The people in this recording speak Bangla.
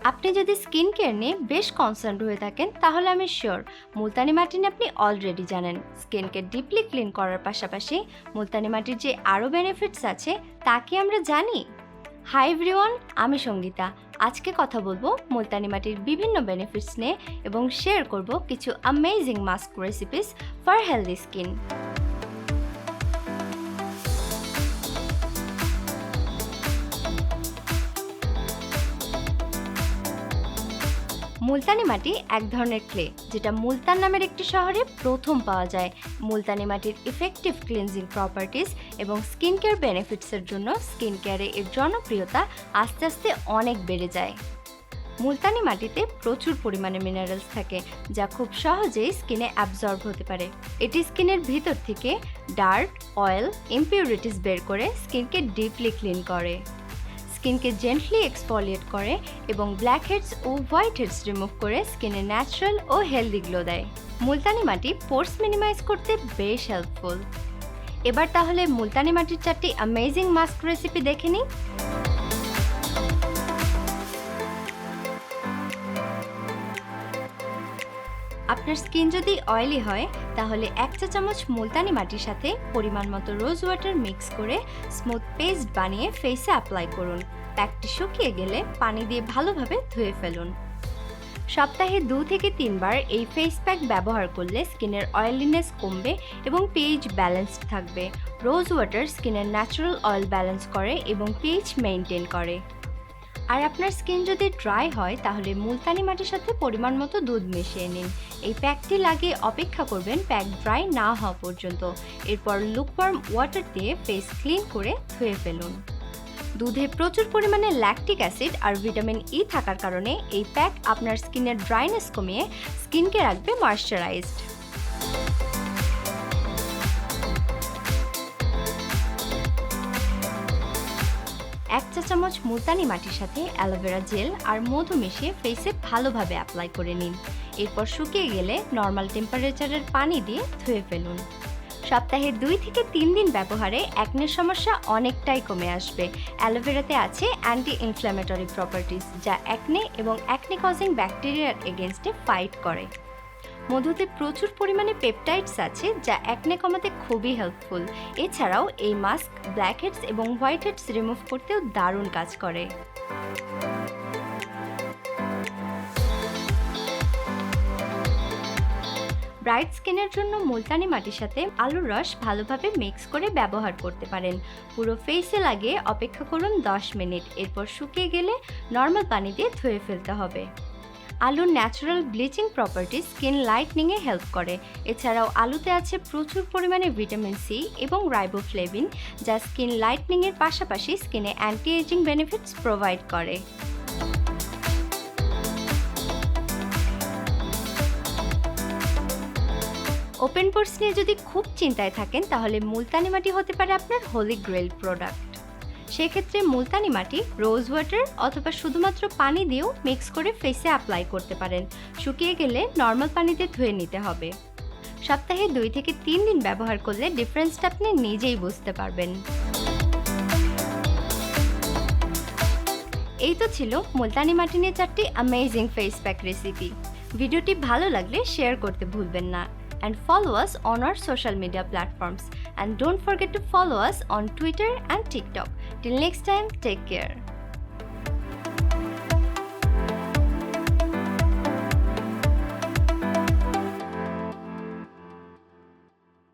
আপনি যদি স্কিন কেয়ার নিয়ে বেশ কনসার্নড হয়ে থাকেন তাহলে আমি শিওর মুলতানি মাটি নিয়ে আপনি অলরেডি জানেন। স্কিনকে ডিপলি ক্লিন করার পাশাপাশি মুলতানি মাটির যে আরও বেনিফিটস আছে তা কি আমরা জানি? হাই এভরিওয়ান, আমি সঙ্গীতা। আজকে কথা বলবো মুলতানি মাটির বিভিন্ন বেনিফিটস নিয়ে এবং শেয়ার করব কিছু amazing mask recipes for healthy skin. Multani মাটি এক ধরনের ক্লে যেটা মুলতান নামের একটি শহরে প্রথম পাওয়া যায়। মুলতানি মাটির ইফেক্টিভ ক্লিনজিং প্রপার্টিস এবং স্কিন কেয়ার বেনিফিটসের জন্য স্কিন কেয়ারে এর জনপ্রিয়তা আস্তে আস্তে অনেক বেড়ে যায়। মুলতানি মাটিতে প্রচুর পরিমাণে মিনারেলস থাকে যা খুব সহজেই স্কিনে অ্যাবজর্ব হতে পারে। এটি স্কিনের ভিতর থেকে ডার্ট, অয়েল, ইমপিউরিটিস বের করে স্কিনকে ডিপলি ক্লিন করে, স্কিনকে জেন্টলি এক্সফোলিয়েট করে এবং ব্ল্যাক হেডস ও হোয়াইট হেডস রিমুভ করে স্কিনে ন্যাচারাল ও হেলদি গ্লো দেয়। মুলতানি মাটি পোর্স মিনিমাইজ করতে বেশ হেল্পফুল। এবার তাহলে মুলতানি মাটির 4টি অ্যামেজিং মাস্ক রেসিপি দেখে নিই। আপনার স্কিন যদি অয়েলি হয় তাহলে 1 চা চামচ মুলতানি মাটির সাথে পরিমাণ মতো রোজ ওয়াটার মিক্স করে স্মুথ পেস্ট বানিয়ে ফেসে অ্যাপ্লাই করুন। প্যাকটি শুকিয়ে গেলে পানি দিয়ে ভালোভাবে ধুয়ে ফেলুন। সপ্তাহে 2 থেকে 3 বার এই ফেস প্যাক ব্যবহার করলে স্কিনের অয়েলিনেস কমবে এবং পিএইচ ব্যালেন্সড থাকবে। রোজ ওয়াটার স্কিনের ন্যাচারাল অয়েল ব্যালেন্স করে এবং পিএইচ মেইনটেইন করে। আর আপনার স্কিন যদি ড্রাই হয় তাহলে মুলতানি মাটির সাথে পরিমাণ মতো দুধ মিশিয়ে নিন। এই প্যাকটি লাগিয়ে অপেক্ষা করবেন প্যাক ড্রাই না হওয়া পর্যন্ত। এরপর লুকওয়ার্ম ওয়াটার দিয়ে ফেস ক্লিন করে ধুয়ে ফেলুন। দুধে প্রচুর পরিমাণে ল্যাকটিক অ্যাসিড আর ভিটামিন ই থাকার কারণে এই প্যাক আপনার স্কিনের ড্রাইনেস কমিয়ে স্কিনকে রাখবে ময়েশ্চারাইজড। 1 চা চামচ মুলতানি মাটির সাথে অ্যালোভেরা জেল আর মধু মিশিয়ে ফেসে ভালোভাবে অ্যাপ্লাই করে নিন। এরপর শুকিয়ে গেলে নর্মাল টেম্পারেচারের পানি দিয়ে ধুয়ে ফেলুন। সপ্তাহে 2 থেকে 3 দিন ব্যবহারে অ্যাকনের সমস্যা অনেকটাই কমে আসবে। অ্যালোভেরাতে আছে অ্যান্টি ইনফ্ল্যামেটরি প্রপার্টিস যা অ্যাকনে এবং অ্যাকনে কজিং ব্যাকটেরিয়ার এগেনস্টে ফাইট করে। মধুতে প্রচুর পরিমাণে পেপটাইডস আছে যা অ্যাকনে কমাতে খুবই হেল্পফুল। এছাড়াও এই মাস্ক ব্ল্যাক হেডস এবং হোয়াইট হেডস রিমুভ করতেও দারুণ কাজ করে। ব্রাইট স্কিনের জন্য মুলতানি মাটির সাথে আলুর রস ভালোভাবে মিক্স করে ব্যবহার করতে পারেন। পুরো ফেসে লাগিয়ে অপেক্ষা করুন 10 মিনিট। এরপর শুকিয়ে গেলে নর্মাল পানি দিয়ে ধুয়ে ফেলতে হবে। আলুর ন্যাচারাল ব্লিচিং প্রপার্টি স্কিন লাইটনিংয়ে হেল্প করে। এছাড়াও আলুতে আছে প্রচুর পরিমাণে ভিটামিন সি এবং রাইবোফ্লেভিন যা স্কিন লাইটনিংয়ের পাশাপাশি স্কিনে অ্যান্টি এজিং বেনিফিটস প্রোভাইড করে। ওপেন পোর্স নিয়ে যদি খুব চিন্তায় থাকেন তাহলে মুলতানি মাটি হতে পারে আপনার হোলি গ্রেল প্রোডাক্ট। সেক্ষেত্রে মুলতানি মাটি রোজ ওয়াটার অথবা শুধুমাত্র পানি দিয়েও মিক্স করে ফেসে অ্যাপ্লাই করতে পারেন। শুকিয়ে গেলে নর্মাল পানিতে ধুয়ে নিতে হবে। সপ্তাহে 2 থেকে 3 দিন ব্যবহার করলে ডিফারেন্সটা আপনি নিজেই বুঝতে পারবেন। এই তো ছিল মুলতানি মাটি নিয়ে 4টি অ্যামেজিং ফেস প্যাক রেসিপি। ভিডিওটি ভালো লাগলে শেয়ার করতে ভুলবেন না। And follow us on our social media platforms. And don't forget to follow us on Twitter and TikTok. Till next time, take care.